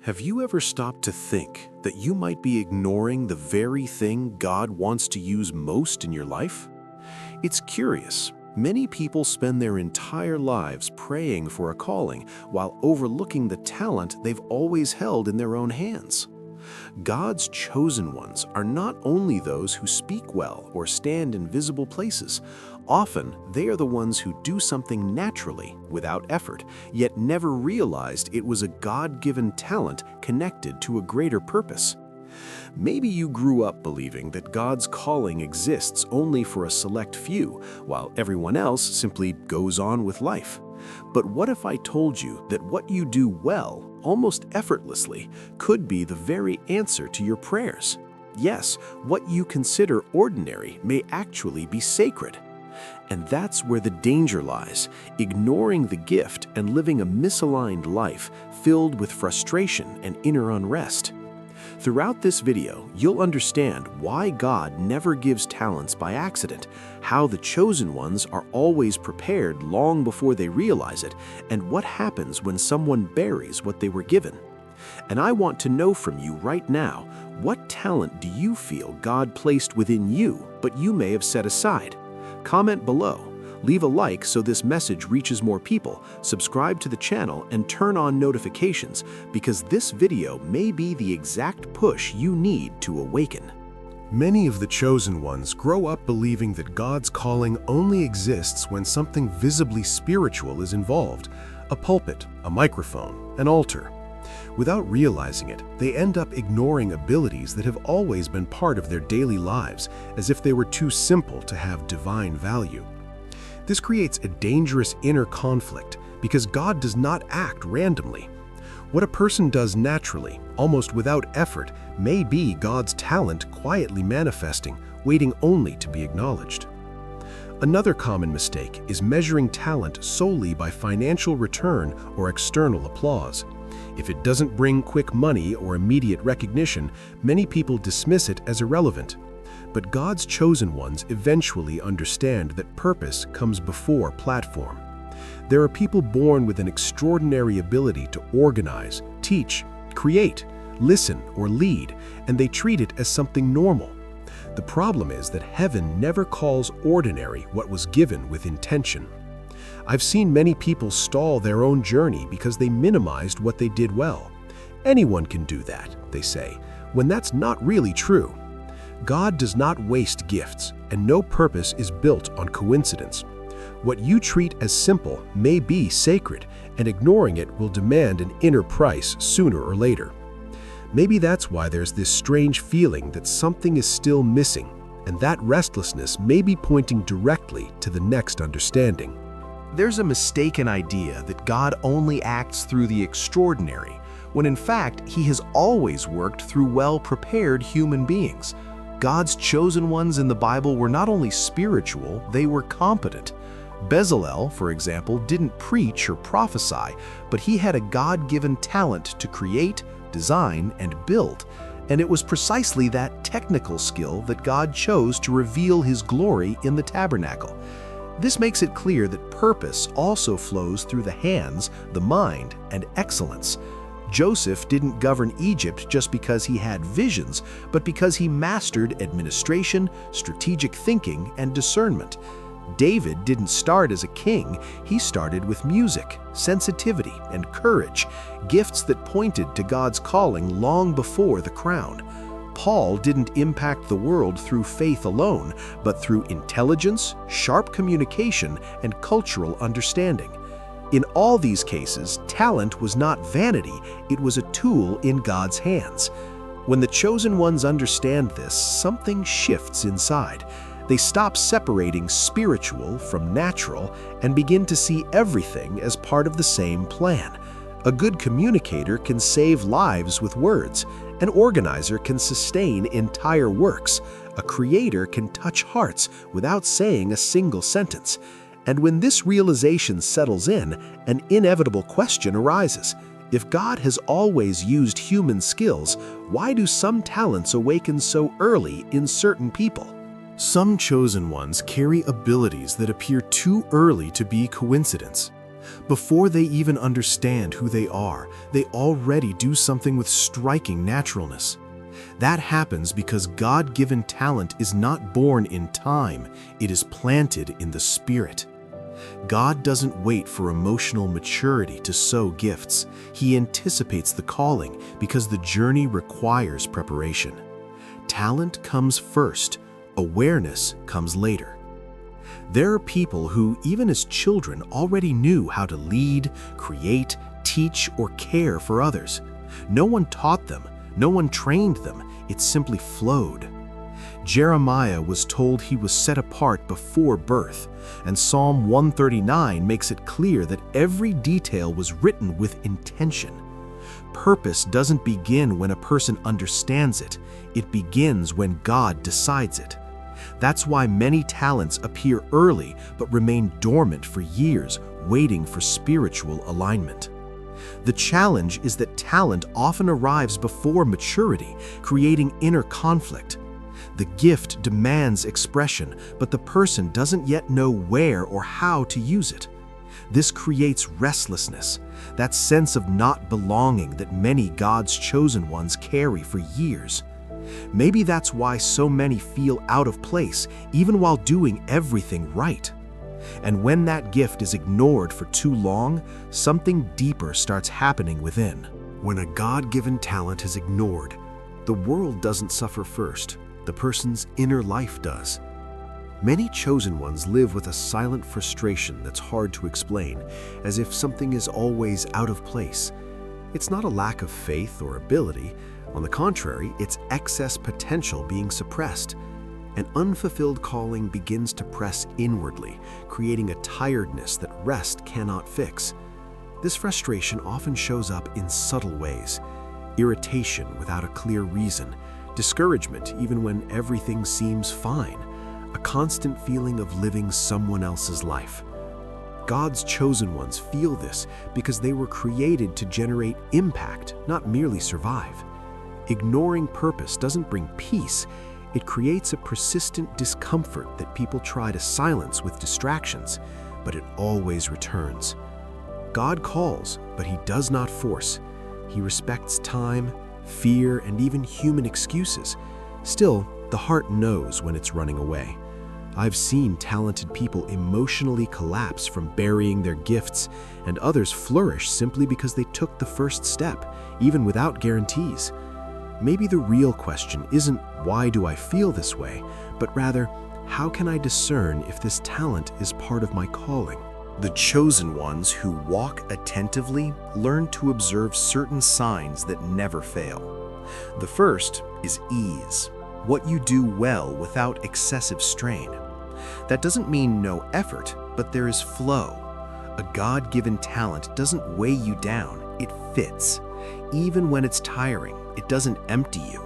Have you ever stopped to think that you might be ignoring the very thing God wants to use most in your life? It's curious. Many people spend their entire lives praying for a calling while overlooking the talent they've always held in their own hands. God's chosen ones are not only those who speak well or stand in visible places. Often, they are the ones who do something naturally, without effort, yet never realized it was a God-given talent connected to a greater purpose. Maybe you grew up believing that God's calling exists only for a select few, while everyone else simply goes on with life. But what if I told you that what you do well, almost effortlessly, could be the very answer to your prayers? Yes, what you consider ordinary may actually be sacred. And that's where the danger lies, ignoring the gift and living a misaligned life filled with frustration and inner unrest. Throughout this video, you'll understand why God never gives talents by accident, how the chosen ones are always prepared long before they realize it, and what happens when someone buries what they were given. And I want to know from you right now, what talent do you feel God placed within you, but you may have set aside? Comment below. Leave a like so this message reaches more people, subscribe to the channel, and turn on notifications because this video may be the exact push you need to awaken. Many of the chosen ones grow up believing that God's calling only exists when something visibly spiritual is involved: a pulpit, a microphone, an altar. Without realizing it, they end up ignoring abilities that have always been part of their daily lives, as if they were too simple to have divine value. This creates a dangerous inner conflict because God does not act randomly. What a person does naturally, almost without effort, may be God's talent quietly manifesting, waiting only to be acknowledged. Another common mistake is measuring talent solely by financial return or external applause. If it doesn't bring quick money or immediate recognition, many people dismiss it as irrelevant. But God's chosen ones eventually understand that purpose comes before platform. There are people born with an extraordinary ability to organize, teach, create, listen, or lead, and they treat it as something normal. The problem is that heaven never calls ordinary what was given with intention. I've seen many people stall their own journey because they minimized what they did well. Anyone can do that, they say, when that's not really true. God does not waste gifts, and no purpose is built on coincidence. What you treat as simple may be sacred, and ignoring it will demand an inner price sooner or later. Maybe that's why there's this strange feeling that something is still missing, and that restlessness may be pointing directly to the next understanding. There's a mistaken idea that God only acts through the extraordinary, when in fact He has always worked through well-prepared human beings. God's chosen ones in the Bible were not only spiritual, they were competent. Bezalel, for example, didn't preach or prophesy, but he had a God-given talent to create, design, and build. And it was precisely that technical skill that God chose to reveal His glory in the tabernacle. This makes it clear that purpose also flows through the hands, the mind, and excellence. Joseph didn't govern Egypt just because he had visions, but because he mastered administration, strategic thinking, and discernment. David didn't start as a king, he started with music, sensitivity, and courage, gifts that pointed to God's calling long before the crown. Paul didn't impact the world through faith alone, but through intelligence, sharp communication, and cultural understanding. In all these cases, talent was not vanity, it was a tool in God's hands. When the chosen ones understand this, something shifts inside. They stop separating spiritual from natural and begin to see everything as part of the same plan. A good communicator can save lives with words. An organizer can sustain entire works. A creator can touch hearts without saying a single sentence. And when this realization settles in, an inevitable question arises. If God has always used human skills, why do some talents awaken so early in certain people? Some chosen ones carry abilities that appear too early to be coincidence. Before they even understand who they are, they already do something with striking naturalness. That happens because God-given talent is not born in time, it is planted in the spirit. God doesn't wait for emotional maturity to sow gifts. He anticipates the calling because the journey requires preparation. Talent comes first, awareness comes later. There are people who, even as children, already knew how to lead, create, teach, or care for others. No one taught them, no one trained them, it simply flowed. Jeremiah was told he was set apart before birth, and Psalm 139 makes it clear that every detail was written with intention. Purpose doesn't begin when a person understands it, it begins when God decides it. That's why many talents appear early but remain dormant for years, waiting for spiritual alignment. The challenge is that talent often arrives before maturity, creating inner conflict. The gift demands expression, but the person doesn't yet know where or how to use it. This creates restlessness, that sense of not belonging that many God's chosen ones carry for years. Maybe that's why so many feel out of place, even while doing everything right. And when that gift is ignored for too long, something deeper starts happening within. When a God-given talent is ignored, the world doesn't suffer first, the person's inner life does. Many chosen ones live with a silent frustration that's hard to explain, as if something is always out of place. It's not a lack of faith or ability. On the contrary, it's excess potential being suppressed. An unfulfilled calling begins to press inwardly, creating a tiredness that rest cannot fix. This frustration often shows up in subtle ways: irritation without a clear reason, discouragement even when everything seems fine, a constant feeling of living someone else's life. God's chosen ones feel this because they were created to generate impact, not merely survive. Ignoring purpose doesn't bring peace, it creates a persistent discomfort that people try to silence with distractions, but it always returns. God calls, but He does not force. He respects time, fear, and even human excuses. Still, the heart knows when it's running away. I've seen talented people emotionally collapse from burying their gifts, and others flourish simply because they took the first step, even without guarantees. Maybe the real question isn't, why do I feel this way, but rather, how can I discern if this talent is part of my calling? The chosen ones who walk attentively learn to observe certain signs that never fail. The first is ease, what you do well without excessive strain. That doesn't mean no effort, but there is flow. A God-given talent doesn't weigh you down, it fits. Even when it's tiring, it doesn't empty you.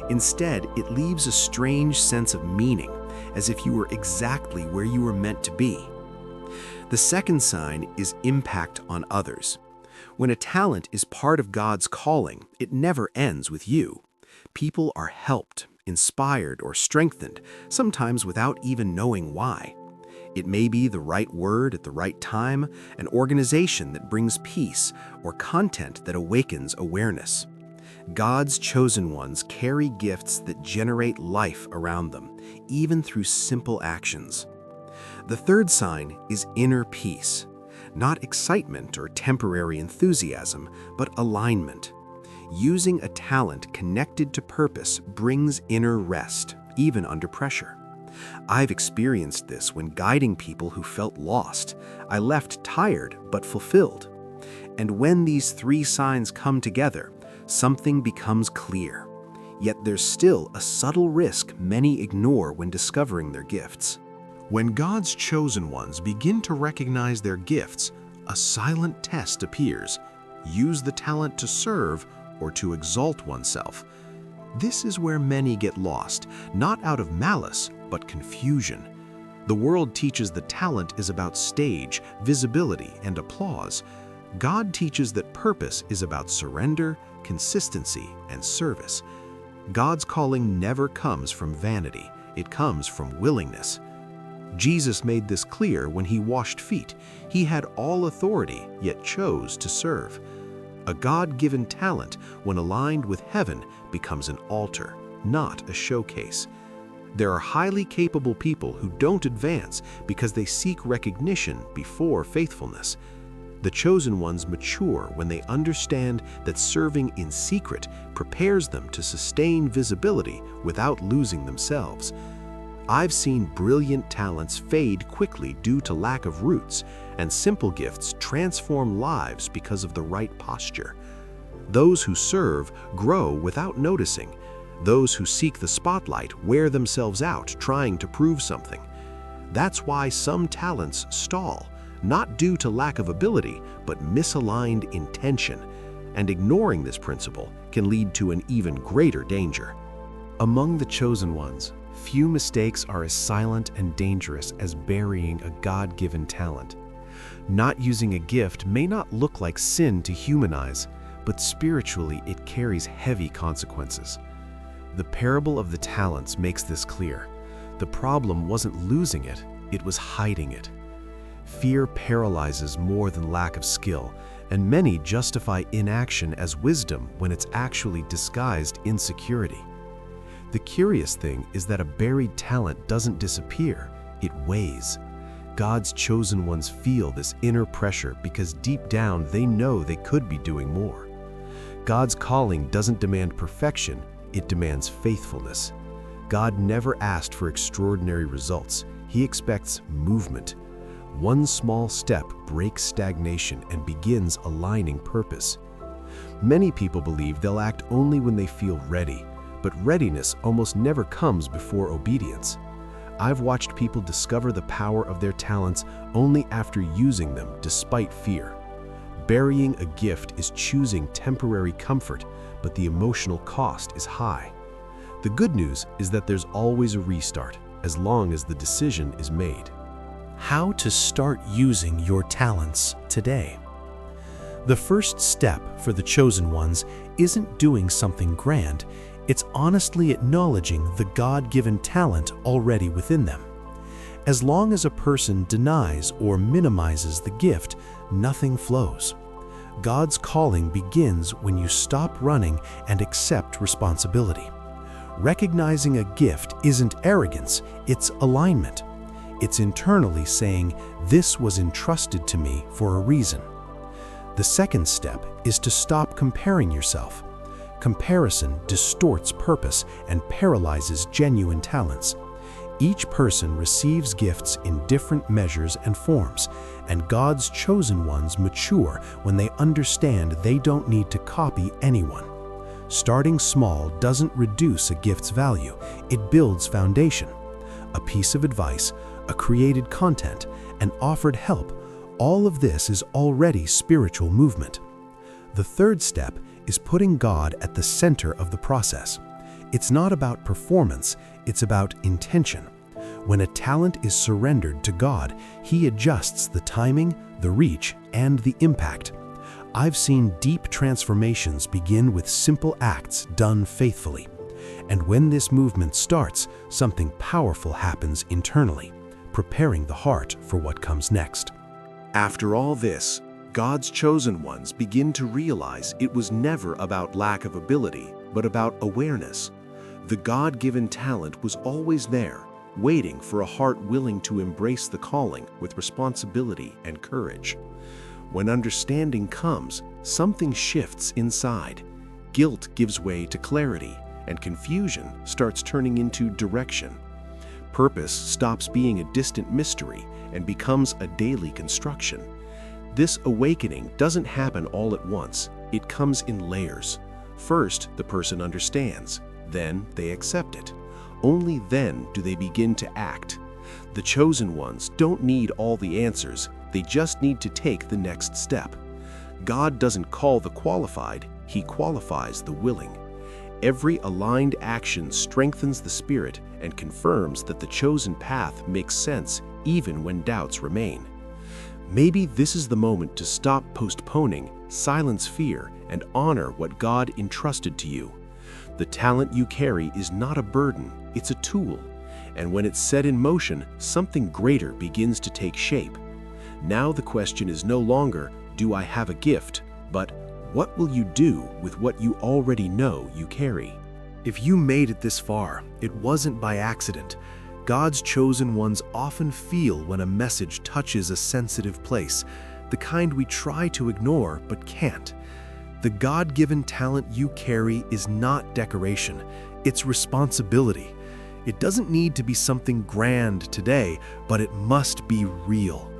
Instead, it leaves a strange sense of meaning, as if you were exactly where you were meant to be. The second sign is impact on others. When a talent is part of God's calling, it never ends with you. People are helped, inspired, or strengthened, sometimes without even knowing why. It may be the right word at the right time, an organization that brings peace, or content that awakens awareness. God's chosen ones carry gifts that generate life around them, even through simple actions. The third sign is inner peace, not excitement or temporary enthusiasm, but alignment. Using a talent connected to purpose brings inner rest, even under pressure. I've experienced this when guiding people who felt lost. I left tired but fulfilled. And when these three signs come together, something becomes clear. Yet there's still a subtle risk many ignore when discovering their gifts. When God's chosen ones begin to recognize their gifts, a silent test appears: use the talent to serve or to exalt oneself. This is where many get lost, not out of malice, but confusion. The world teaches that talent is about stage, visibility, and applause. God teaches that purpose is about surrender, consistency, and service. God's calling never comes from vanity, it comes from willingness. Jesus made this clear when he washed feet. He had all authority, yet chose to serve. A God-given talent, when aligned with heaven, becomes an altar, not a showcase. There are highly capable people who don't advance because they seek recognition before faithfulness. The chosen ones mature when they understand that serving in secret prepares them to sustain visibility without losing themselves. I've seen brilliant talents fade quickly due to lack of roots, and simple gifts transform lives because of the right posture. Those who serve grow without noticing. Those who seek the spotlight wear themselves out trying to prove something. That's why some talents stall, not due to lack of ability, but misaligned intention. And ignoring this principle can lead to an even greater danger. Among the chosen ones, few mistakes are as silent and dangerous as burying a God-given talent. Not using a gift may not look like sin to human eyes, but spiritually it carries heavy consequences. The parable of the talents makes this clear. The problem wasn't losing it, it was hiding it. Fear paralyzes more than lack of skill, and many justify inaction as wisdom when it's actually disguised insecurity. The curious thing is that a buried talent doesn't disappear, it weighs. God's chosen ones feel this inner pressure because deep down they know they could be doing more. God's calling doesn't demand perfection, it demands faithfulness. God never asked for extraordinary results, He expects movement. One small step breaks stagnation and begins aligning purpose. Many people believe they'll act only when they feel ready, but readiness almost never comes before obedience. I've watched people discover the power of their talents only after using them despite fear. Burying a gift is choosing temporary comfort, but the emotional cost is high. The good news is that there's always a restart, as long as the decision is made. How to start using your talents today. The first step for the chosen ones isn't doing something grand, it's honestly acknowledging the God-given talent already within them. As long as a person denies or minimizes the gift, nothing flows. God's calling begins when you stop running and accept responsibility. Recognizing a gift isn't arrogance, it's alignment. It's internally saying, "This was entrusted to me for a reason." The second step is to stop comparing yourself. Comparison distorts purpose and paralyzes genuine talents. Each person receives gifts in different measures and forms, and God's chosen ones mature when they understand they don't need to copy anyone. Starting small doesn't reduce a gift's value, it builds foundation. A piece of advice, a created content, and offered help, all of this is already spiritual movement. The third step is putting God at the center of the process. It's not about performance, it's about intention. When a talent is surrendered to God, He adjusts the timing, the reach, and the impact. I've seen deep transformations begin with simple acts done faithfully. And when this movement starts, something powerful happens internally, preparing the heart for what comes next. After all this, God's chosen ones begin to realize it was never about lack of ability, but about awareness. The God-given talent was always there, waiting for a heart willing to embrace the calling with responsibility and courage. When understanding comes, something shifts inside. Guilt gives way to clarity, and confusion starts turning into direction. Purpose stops being a distant mystery and becomes a daily construction. This awakening doesn't happen all at once, it comes in layers. First, the person understands, then they accept it. Only then do they begin to act. The chosen ones don't need all the answers, they just need to take the next step. God doesn't call the qualified, He qualifies the willing. Every aligned action strengthens the spirit and confirms that the chosen path makes sense even when doubts remain. Maybe this is the moment to stop postponing, silence fear, and honor what God entrusted to you. The talent you carry is not a burden, it's a tool. And when it's set in motion, something greater begins to take shape. Now the question is no longer, do I have a gift, but what will you do with what you already know you carry? If you made it this far, it wasn't by accident. God's chosen ones often feel when a message touches a sensitive place, the kind we try to ignore but can't. The God-given talent you carry is not decoration, it's responsibility. It doesn't need to be something grand today, but it must be real.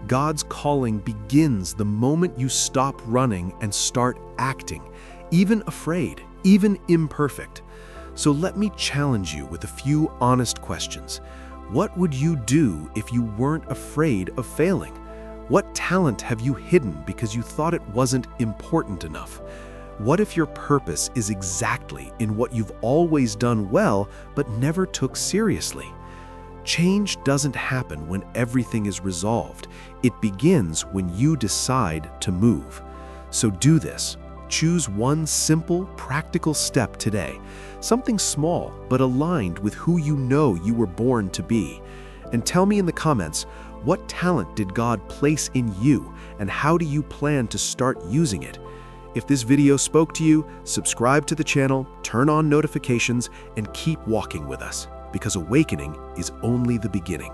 God's calling begins the moment you stop running and start acting, even afraid, even imperfect. So let me challenge you with a few honest questions. What would you do if you weren't afraid of failing? What talent have you hidden because you thought it wasn't important enough? What if your purpose is exactly in what you've always done well but never took seriously? Change doesn't happen when everything is resolved. It begins when you decide to move. So do this. Choose one simple, practical step today. Something small, but aligned with who you know you were born to be. And tell me in the comments, what talent did God place in you, and how do you plan to start using it? If this video spoke to you, subscribe to the channel, turn on notifications, and keep walking with us, because awakening is only the beginning.